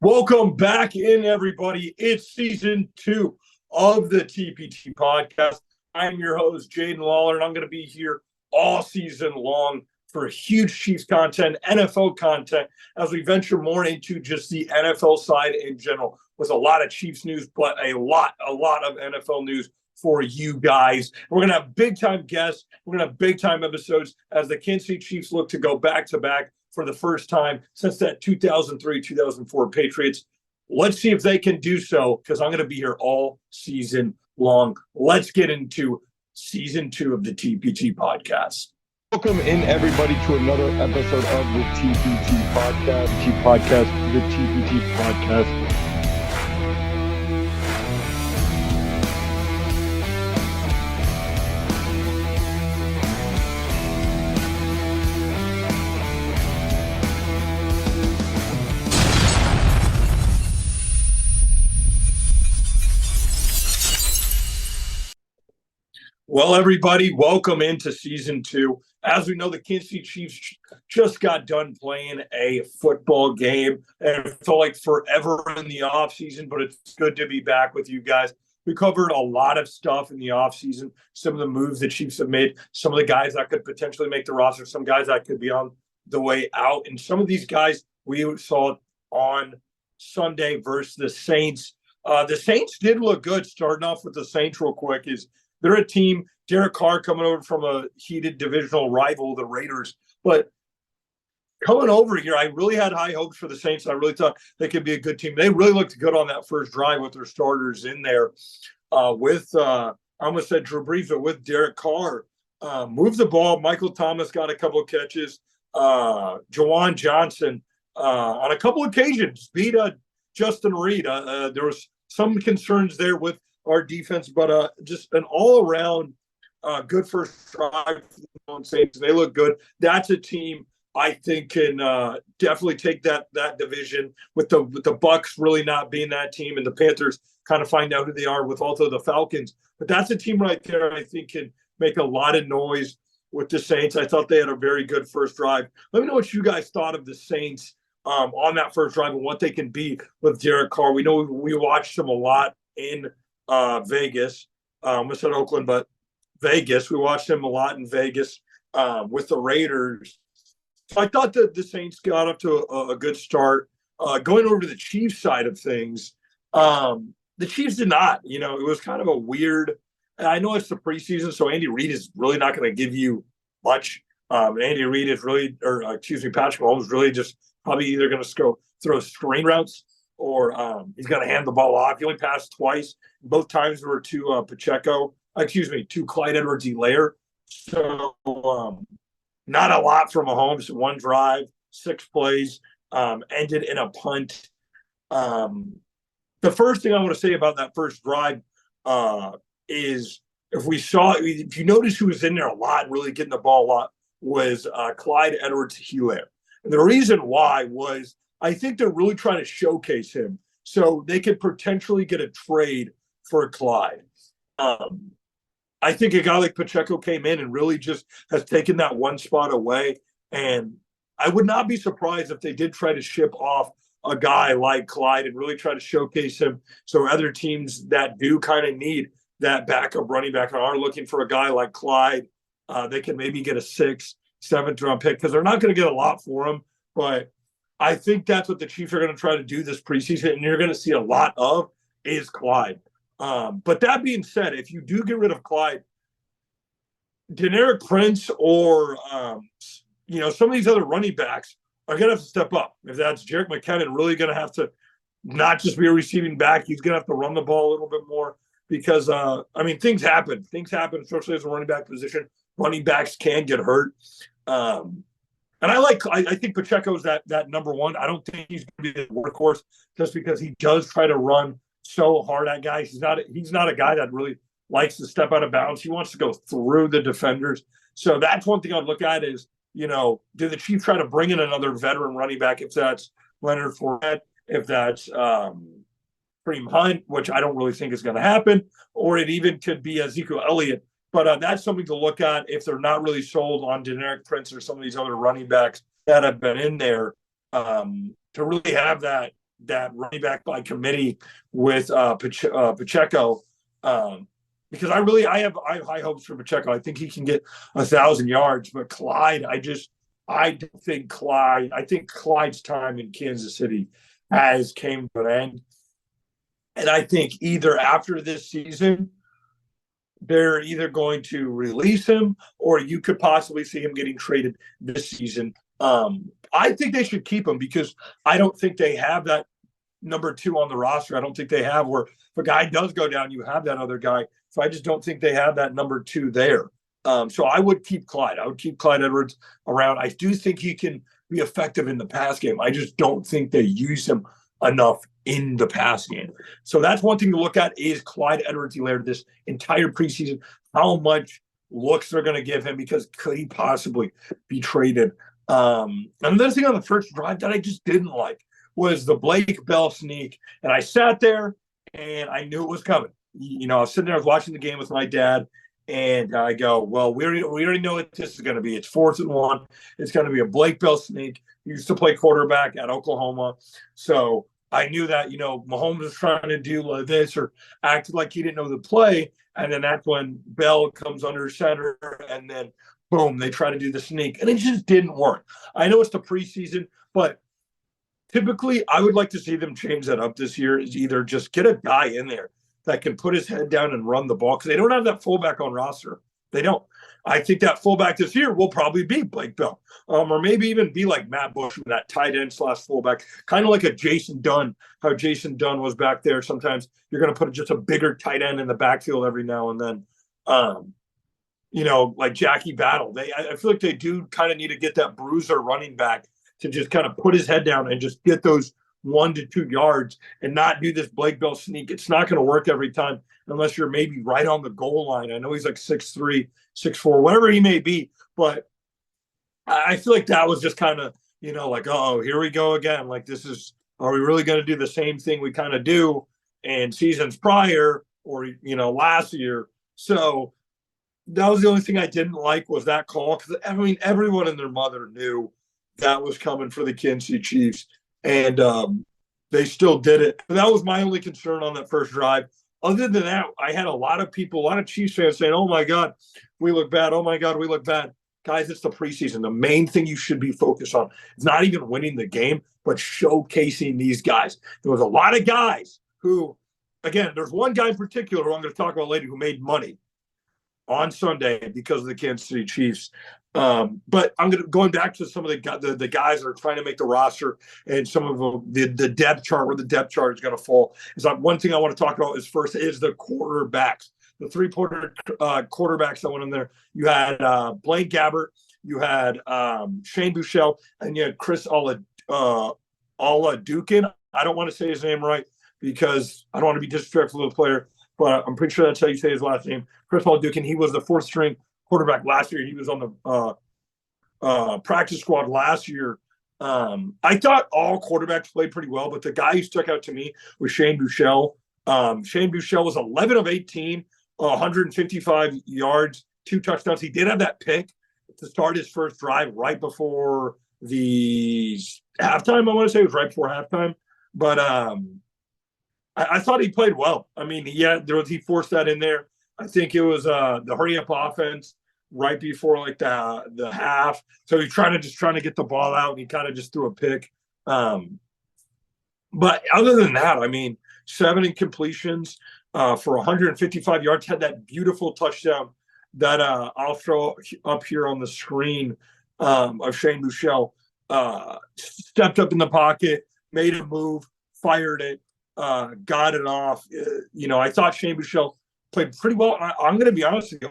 Welcome back in, everybody. It's season 2 of the TPT podcast. I'm your host, Jaden Lawler, and I'm going to be here all season long for huge Chiefs content, NFL content, as we venture more into just the NFL side in general, with a lot of Chiefs news, but a lot of NFL news for you guys. We're going to have big-time guests. We're going to have big-time episodes as the Kansas City Chiefs look to go back-to-back for the first time since that 2003-2004 Patriots. Let's see if they can do so, because I'm going to be here all season long. Let's get into season 2 of the TPT podcast. Welcome in, everybody, to another episode of the TPT podcast. The TPT podcast. Well, everybody, welcome into season 2. As we know, the Kansas City Chiefs just got done playing a football game, and it felt like forever in the offseason, but it's good to be back with you guys. We covered a lot of stuff in the offseason, some of the moves the Chiefs have made, some of the guys that could potentially make the roster, some guys that could be on the way out, and some of these guys we saw on Sunday versus the Saints. The Saints did look good. Starting off with the Saints real quick is they're a team, Derek Carr coming over from a heated divisional rival, the Raiders. But coming over here, I really had high hopes for the Saints. I really thought they could be a good team. They really looked good on that first drive with their starters in there I almost said Drew Brees, but with Derek Carr. Moved the ball. Michael Thomas got a couple of catches. Jawan Johnson on a couple of occasions beat Justin Reed. There was some concerns there with our defense, but just an all-around good first drive for the Saints. They look good. That's a team I think can definitely take that division with the Bucks really not being that team, and the Panthers kind of find out who they are with also the Falcons. But that's a team right there I think can make a lot of noise with the Saints. I thought they had a very good first drive. Let me know what you guys thought of the Saints on that first drive and what they can be with Derek Carr. We know we watched them a lot in Vegas. I said Oakland, but Vegas. We watched him a lot in Vegas with the Raiders. So I thought that the Saints got up to a good start. Going over to the Chiefs side of things, the Chiefs did not. You know, it was kind of a weird. I know it's the preseason, so Andy Reid is really not going to give you much. Andy Reid is really, Patrick Mahomes really just probably either going to go throw screen routes or he's going to hand the ball off. He only passed twice. Both times were to to Clyde Edwards-Helaire. So not a lot from Mahomes. One drive, 6 plays, ended in a punt. The first thing I want to say about that first drive is if you notice who was in there a lot, really getting the ball a lot, was Clyde Edwards-Helaire. And the reason why was I think they're really trying to showcase him so they could potentially get a trade for Clyde. I think a guy like Pacheco came in and really just has taken that one spot away. And I would not be surprised if they did try to ship off a guy like Clyde and really try to showcase him so other teams that do kind of need that backup running back and are looking for a guy like Clyde, they can maybe get a 6th, 7th round pick because they're not going to get a lot for him. But I think that's what the Chiefs are going to try to do this preseason, and you're going to see a lot of is Clyde. But that being said, if you do get rid of Clyde, Deneric Prince or some of these other running backs are going to have to step up. If that's Jerick McKinnon, really going to have to not just be a receiving back, he's going to have to run the ball a little bit more because, things happen. Things happen, especially as a running back position. Running backs can get hurt. And I think Pacheco's that number one. I don't think he's going to be the workhorse just because he does try to run so hard at guys. He's not a guy that really likes to step out of bounds. He wants to go through the defenders. So that's one thing I'd look at is, do the Chiefs try to bring in another veteran running back if that's Leonard Fournette, if that's Kareem Hunt, which I don't really think is going to happen, or it even could be Ezekiel Elliott. But that's something to look at if they're not really sold on Deneric Prince or some of these other running backs that have been in there to really have that that running back by committee with Pacheco, because I have high hopes for Pacheco. I think he can get 1,000 yards, but Clyde, I don't think Clyde. I think Clyde's time in Kansas City has came to an end, and I think either after this season, they're either going to release him, or you could possibly see him getting traded this season. I think they should keep him because I don't think they have that number 2 on the roster. I don't think they have where if a guy does go down, you have that other guy. So I just don't think they have that number 2 there. So I would keep Clyde. I would keep Clyde Edwards around. I do think he can be effective in the pass game. I just don't think they use him enough in the pass game. So that's one thing to look at is Clyde Edwards-Helaire this entire preseason, how much looks they're going to give him because could he possibly be traded? Another thing on the first drive that I just didn't like was the Blake Bell sneak. And I sat there and I knew it was coming. You know, I was sitting there, I was watching the game with my dad, and I go, well, we already know what this is going to be. It's 4th and 1. It's going to be a Blake Bell sneak. He used to play quarterback at Oklahoma. So I knew that, you know, Mahomes was trying to do like this or acted like he didn't know the play. And then that's when Bell comes under center, and then boom, they try to do the sneak. And it just didn't work. I know it's the preseason, but typically I would like to see them change that up this year, is either just get a guy in there that can put his head down and run the ball, because they don't have that fullback on roster. They don't. I think that fullback this year will probably be Blake Bell, or maybe even be like Matt Bush, that tight end / fullback, kind of like a Jason Dunn, how Jason Dunn was back there. Sometimes you're going to put just a bigger tight end in the backfield every now and then. You know, like Jackie Battle. I feel like they do kind of need to get that bruiser running back to just kind of put his head down and just get those 1 to 2 yards and not do this Blake Bell sneak. It's not going to work every time unless you're maybe right on the goal line. I know he's like 6'3", 6'4", whatever he may be, but I feel like that was just kind of, you know, like, oh, here we go again. Like, are we really going to do the same thing we kind of do in seasons prior or, you know, last year? So that was the only thing I didn't like was that call, because I mean, everyone and their mother knew that was coming for the Kansas City Chiefs, and they still did it. But that was my only concern on that first drive. Other than that, I had a lot of Chiefs fans saying, oh, my God, we look bad. Oh, my God, we look bad. Guys, it's the preseason. The main thing you should be focused on is not even winning the game, but showcasing these guys. There was a lot of guys who, again, there's one guy in particular who I'm going to talk about later who made money on Sunday because of the Kansas City Chiefs. But I'm going back to some of the guys that are trying to make the roster and some of the depth chart, where the depth chart is going to fall. Is one thing I want to talk about is first is the quarterbacks. The 3 quarterbacks that went in there. You had Blaine Gabbert, you had Shane Buechele, and you had Chris Oladukin. I don't want to say his name right because I don't want to be disrespectful to the player, but I'm pretty sure that's how you say his last name. Chris Oladukin. He was the 4th string quarterback last year. He was on the practice squad last year. I thought all quarterbacks played pretty well, but the guy who stuck out to me was Shane Buechele. Shane Buechele was 11 of 18, 155 yards, 2 touchdowns. He did have that pick to start his first drive right before the halftime. I want to say it was right before halftime, but I thought he played well. I mean, he forced that in there. I think it was the hurry up offense right before like the half. So he's trying to get the ball out, and he kind of just threw a pick. But other than that, I mean, 7 incompletions for 155 yards, had that beautiful touchdown that I'll throw up here on the screen of Shane Buechele. Stepped up in the pocket, made a move, fired it, got it off. I thought Shane Buechele played pretty well. I'm going to be honest with you.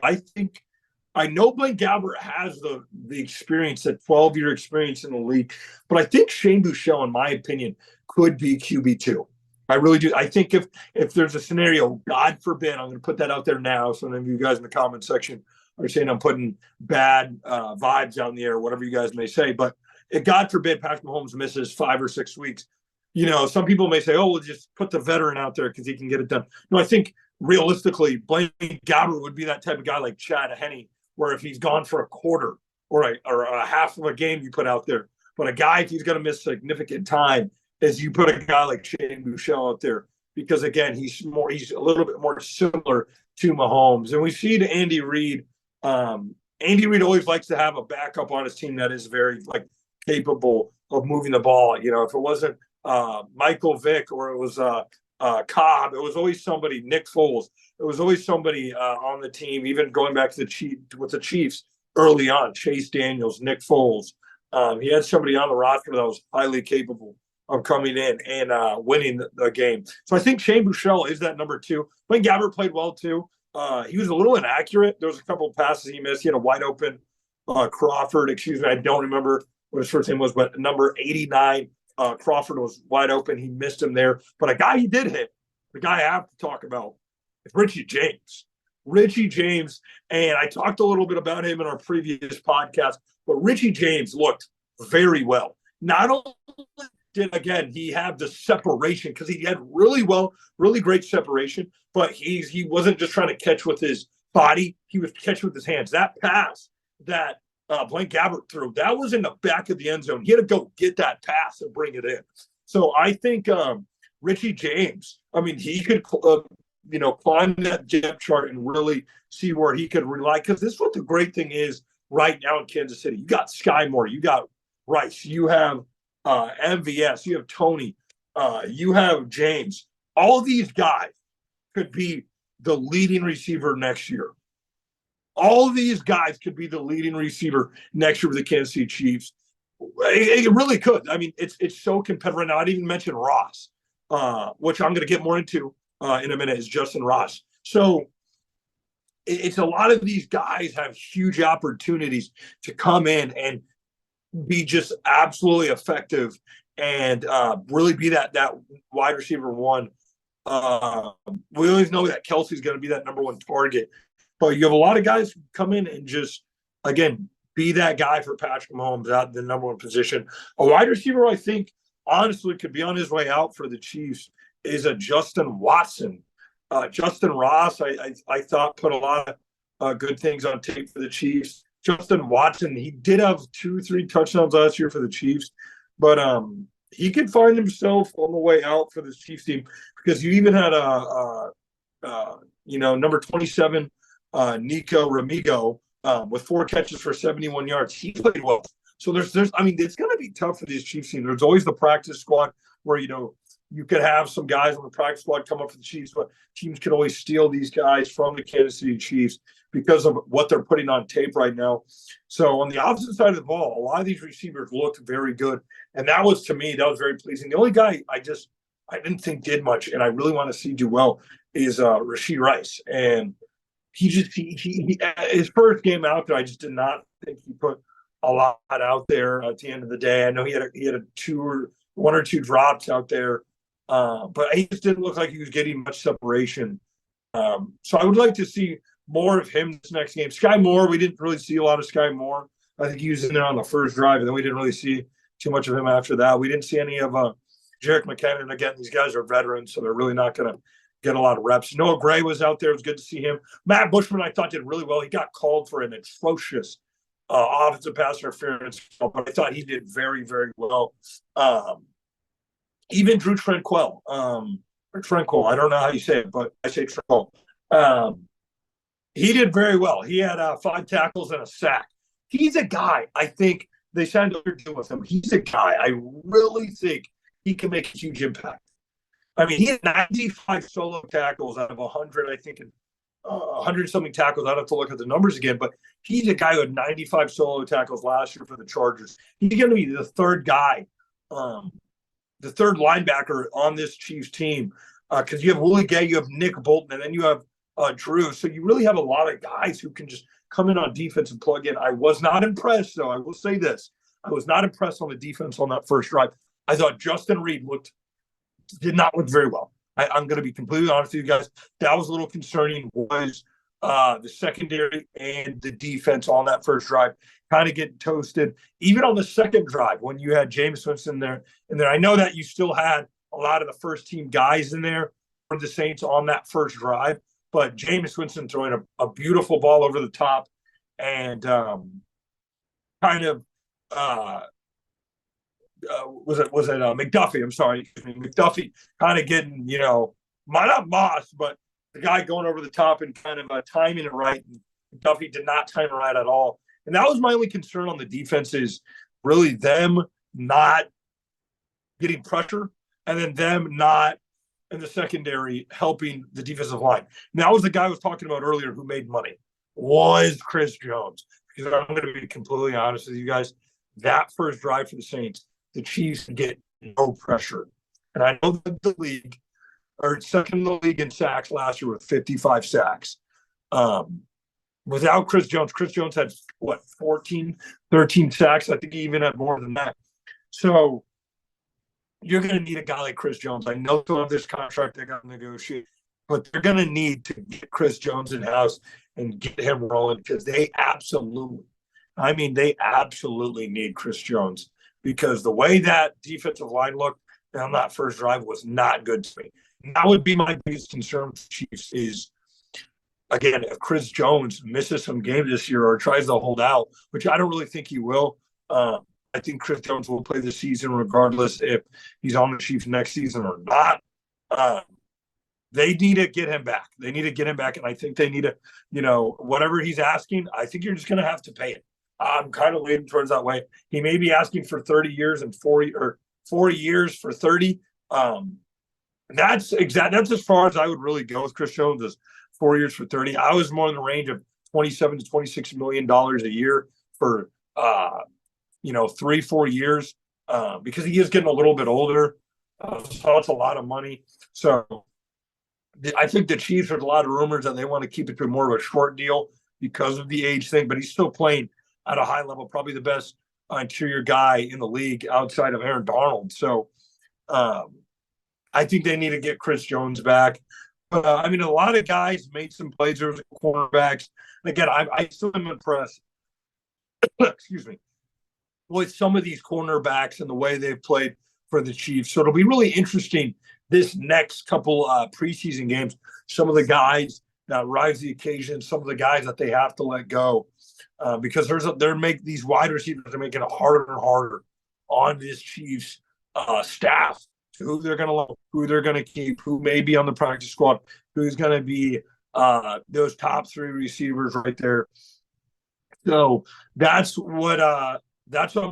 I know Blaine Gabbert has the experience, that 12-year experience in the league, but I think Shane Buechele, in my opinion, could be QB2. I really do. I think if there's a scenario, God forbid, I'm going to put that out there now, so none of you guys in the comment section are saying I'm putting bad vibes out in the air, whatever you guys may say, but if God forbid Patrick Mahomes misses 5 or 6 weeks, some people may say, oh, we'll just put the veteran out there because he can get it done. No, I think realistically, Blaine Gabbert would be that type of guy like Chad Henne, where if he's gone for a quarter or a half of a game you put out there, but a guy, if he's going to miss significant time, is you put a guy like Shane Buechele out there because, again, he's a little bit more similar to Mahomes. And we see to Andy Reid. Andy Reid always likes to have a backup on his team that is very capable of moving the ball. You know, if it wasn't Michael Vick or it was Cobb, it was always somebody. Nick Foles, it was always somebody on the team. Even going back to the Chiefs early on, Chase Daniels, Nick Foles. He had somebody on the roster that was highly capable of coming in and winning the game. So I think Shane Buechele is that number two. Blaine Gabbert played well too. He was a little inaccurate. There was a couple of passes he missed. He had a wide open Crawford. Excuse me, I don't remember what his first name was, but number 89, Crawford was wide open. He missed him there. But a guy he did hit, the guy I have to talk about, is Richie James. Richie James, and I talked a little bit about him in our previous podcast, but Richie James looked very well. Not only did, again, he have the separation because he had really great separation, but he wasn't just trying to catch with his body. He was catching with his hands. That pass that Blaine Gabbert threw, that was in the back of the end zone. He had to go get that pass and bring it in. So I think Richie James, I mean, he could climb that depth chart and really see where he could rely. Because this is what the great thing is right now in Kansas City. You got Sky Moore, you got Rice, you have MVS, you have Tony, you have James. All these guys could be the leading receiver next year. All these guys could be the leading receiver next year for the Kansas City Chiefs. It really could. I mean, it's so competitive right now. I didn't even mention Ross, which I'm going to get more into in a minute, is Justin Ross. So it's a lot of these guys have huge opportunities to come in and be just absolutely effective and really be that wide receiver one. We always know that Kelsey's going to be that number one target, but you have a lot of guys who come in and just, again, be that guy for Patrick Mahomes at the number one position. A wide receiver, I think, honestly, could be on his way out for the Chiefs is a Justin Watson. Justin Ross, I thought, put a lot of good things on tape for the Chiefs. Justin Watson, he did have 2-3 touchdowns last year for the Chiefs, but he could find himself on the way out for this Chiefs team because you even had number 27, Nico Ramigo, with 4 catches for 71 yards. He played well. So there's I mean, it's going to be tough for these Chiefs teams. There's always the practice squad where, you could have some guys on the practice squad come up for the Chiefs, but teams can always steal these guys from the Kansas City Chiefs because of what they're putting on tape right now. So on the opposite side of the ball, a lot of these receivers looked very good. And that was, to me, that was very pleasing. The only guy I didn't think did much, and I really want to see do well, is Rashee Rice. And he his first game out there, I just did not think he put a lot out there at the end of the day. I know he had one or two drops out there. But he just didn't look like he was getting much separation. So I would like to see more of him this next game. Sky Moore, we didn't really see a lot of Sky Moore. I think he was in there on the first drive, and then we didn't really see too much of him after that. We didn't see any of Jerick McKinnon. Again, these guys are veterans, so they're really not going to get a lot of reps. Noah Gray was out there. It was good to see him. Matt Bushman, I thought, did really well. He got called for an atrocious offensive pass interference, but I thought he did very, very well. Even Drew Tranquil, I don't know how you say it, but I say Tranquil. He did very well. He had 5 tackles and a sack. He's a guy, I think, they signed a deal with him. He's a guy I really think he can make a huge impact. I mean, he had 95 solo tackles out of 100, I think, 100-something tackles. I'd have to look at the numbers again, but he's a guy who had 95 solo tackles last year for the Chargers. He's going to be the third guy, the third linebacker on this Chiefs team, because you have Willie Gay, you have Nick Bolton, and then you have Drew. So you really have a lot of guys who can just come in on defense and plug in. I was not impressed, though. I will say this. I was not impressed on the defense on that first drive. I thought Justin Reid did not look very well. I'm going to be completely honest with you guys. That was a little concerning, was the secondary and the defense on that first drive kind of getting toasted. Even on the second drive, when you had James Winston there, I know that you still had a lot of the first-team guys in there for the Saints on that first drive, but James Winston throwing a beautiful ball over the top and kind of McDuffie? I'm sorry, McDuffie kind of getting, not Moss, but the guy going over the top and kind of timing it right. And McDuffie did not time it right at all. And that was my only concern on the defense is really them not getting pressure and then them not in the secondary helping the defensive line. And that was the guy I was talking about earlier who made money was Chris Jones. Because I'm going to be completely honest with you guys, that first drive for the Saints, the Chiefs get no pressure. And I know that the league are second in the league in sacks last year with 55 sacks. Without Chris Jones had, 14, 13 sacks. I think he even had more than that. So you're going to need a guy like Chris Jones. I know some of this contract they got to negotiate, but they're going to need to get Chris Jones in-house and get him rolling because they absolutely need Chris Jones because the way that defensive line looked on that first drive was not good to me. And that would be my biggest concern with the Chiefs is, again, if Chris Jones misses some games this year or tries to hold out, which I don't really think he will, I think Chris Jones will play the season regardless if he's on the Chiefs next season or not. They need to get him back. And I think they need to, whatever he's asking, I think you're just going to have to pay it. I'm kind of leaning towards that way. He may be asking for 30 years and 4 years for 30. That's as far as I would really go with Chris Jones is 4 years for 30. I was more in the range of $27 to $26 million a year for 3-4 years because he is getting a little bit older. So it's a lot of money. So I think the Chiefs, there's a lot of rumors that they want to keep it to more of a short deal because of the age thing, but he's still playing at a high level, probably the best interior guy in the league outside of Aaron Donald. So I think they need to get Chris Jones back. A lot of guys made some plays. There was cornerbacks. And again, I still am impressed. Excuse me. With some of these cornerbacks and the way they've played for the Chiefs. So it'll be really interesting this next couple preseason games. Some of the guys that rise the occasion, some of the guys that they have to let go because these wide receivers are making it harder and harder on this Chiefs staff. Who they're going to love, who they're going to keep, who may be on the practice squad, who's going to be those top three receivers right there. So that's what I'm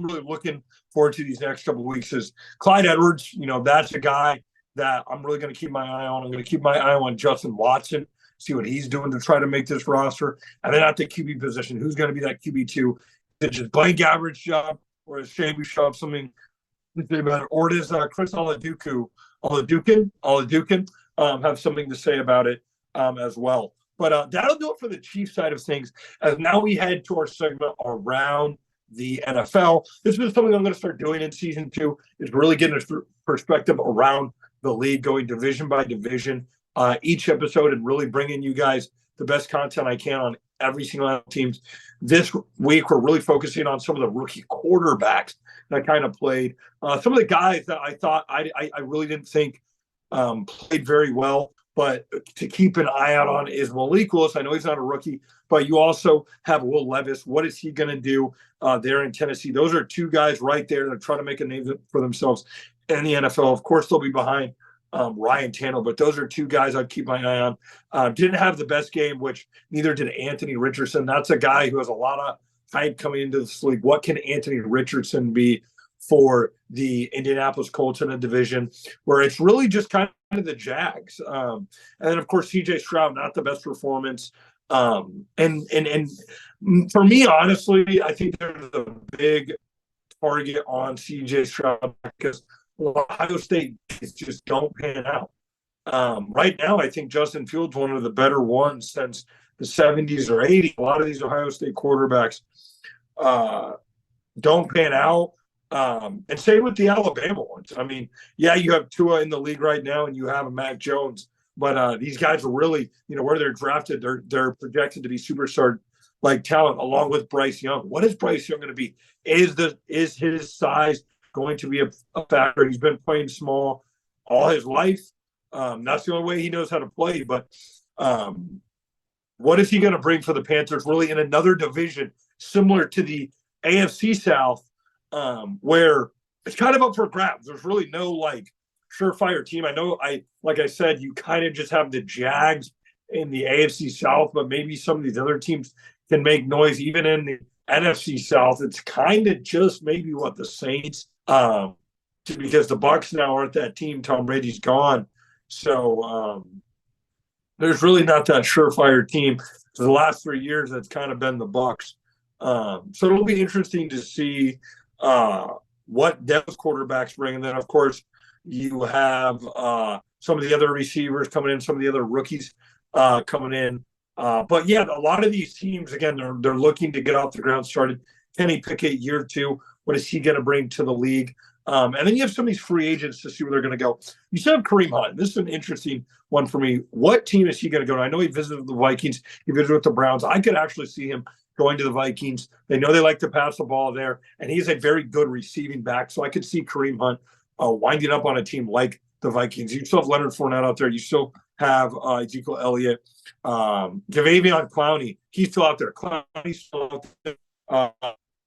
really looking forward to these next couple of weeks is Clyde Edwards. That's a guy that I'm really going to keep my eye on. I'm going to keep my eye on Justin Watson, see what he's doing to try to make this roster. And then at the QB position, who's going to be that QB2? Is it just blank average job or is Shea Bouchard something about it? Or does Chris Oladukin have something to say about it as well? But that'll do it for the Chiefs side of things. As now we head to our segment around the NFL. This is something I'm going to start doing in season 2, is really getting a perspective around the league, going division by division each episode and really bringing you guys the best content I can on every single team. This week, we're really focusing on some of the rookie quarterbacks that kind of played. Some of the guys that I thought I really didn't think played very well, but to keep an eye out on is Malik Willis. I know he's not a rookie, but you also have Will Levis. What is he going to do there in Tennessee? Those are two guys right there that are trying to make a name for themselves in the NFL. Of course, they'll be behind Ryan Tannehill, but those are two guys I'd keep my eye on. Didn't have the best game, which neither did Anthony Richardson. That's a guy who has a lot of hype coming into this league. What can Anthony Richardson be for the Indianapolis Colts in a division where it's really just kind of the Jags? And then, of course, CJ Stroud, not the best performance. And for me, honestly, I think there's a big target on CJ Stroud because Ohio State just don't pan out. Right now, I think Justin Fields one of the better ones since the 70s or 80s. A lot of these Ohio State quarterbacks don't pan out. And same with the Alabama ones. I mean, yeah, you have Tua in the league right now and you have a Mac Jones, but these guys are really, where they're drafted, they're projected to be superstar like talent along with Bryce Young. What is Bryce Young going to be? Is his size going to be a factor? He's been playing small all his life. That's the only way he knows how to play. But what is he going to bring for the Panthers really in another division similar to the AFC South where it's kind of up for grabs. There's really no surefire team. Like I said, you kind of just have the Jags in the AFC South, but maybe some of these other teams can make noise. Even in the NFC South, it's kind of just maybe the Saints, because the Bucs now aren't that team. Tom Brady's gone, so there's really not that surefire team. For the last 3 years, that's kind of been the Bucs. So it'll be interesting to see what those quarterbacks bring, and then of course you have some of the other receivers coming in, some of the other rookies coming in. But yeah, a lot of these teams, again, they're looking to get off the ground started. Kenny Pickett, year 2, what is he going to bring to the league? And then you have some of these free agents to see where they're going to go. You still have Kareem Hunt. This is an interesting one for me. What team is he going to go to? I know he visited the Vikings. He visited with the Browns. I could actually see him going to the Vikings. They know they like to pass the ball there, and he's a very good receiving back. So I could see Kareem Hunt winding up on a team like the Vikings. You still have Leonard Fournette out there. You still have Ezekiel Elliott, Jadeveon Clowney. He's still out there. Clowney's still out there.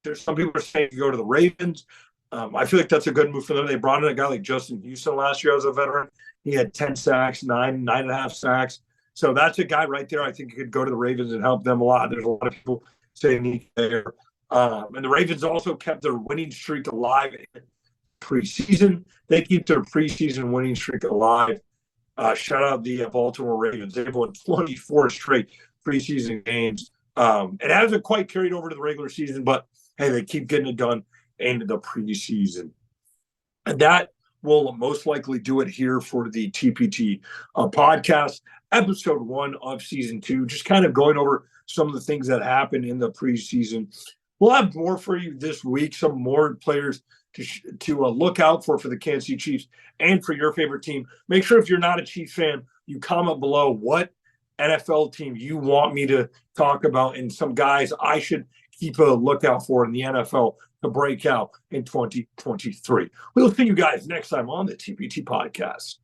There's some people are saying to go to the Ravens. I feel like that's a good move for them. They brought in a guy like Justin Houston last year as a veteran. He had 10 sacks, 9.5 sacks. So that's a guy right there. I think he could go to the Ravens and help them a lot. There's a lot of people saying he's there. And the Ravens also kept their winning streak alive in preseason. They keep their preseason winning streak alive. Shout out the Baltimore Ravens. They've won 24 straight preseason games. It hasn't quite carried over to the regular season, but hey, they keep getting it done into the preseason. And that will most likely do it here for the TPT podcast, episode 1 of season 2, just kind of going over some of the things that happened in the preseason. We'll have more for you this week, some more players to look out for the Kansas City Chiefs and for your favorite team. Make sure if you're not a Chiefs fan, you comment below what NFL team you want me to talk about and some guys I should keep a lookout for in the NFL to break out in 2023. We'll see you guys next time on the TPT podcast.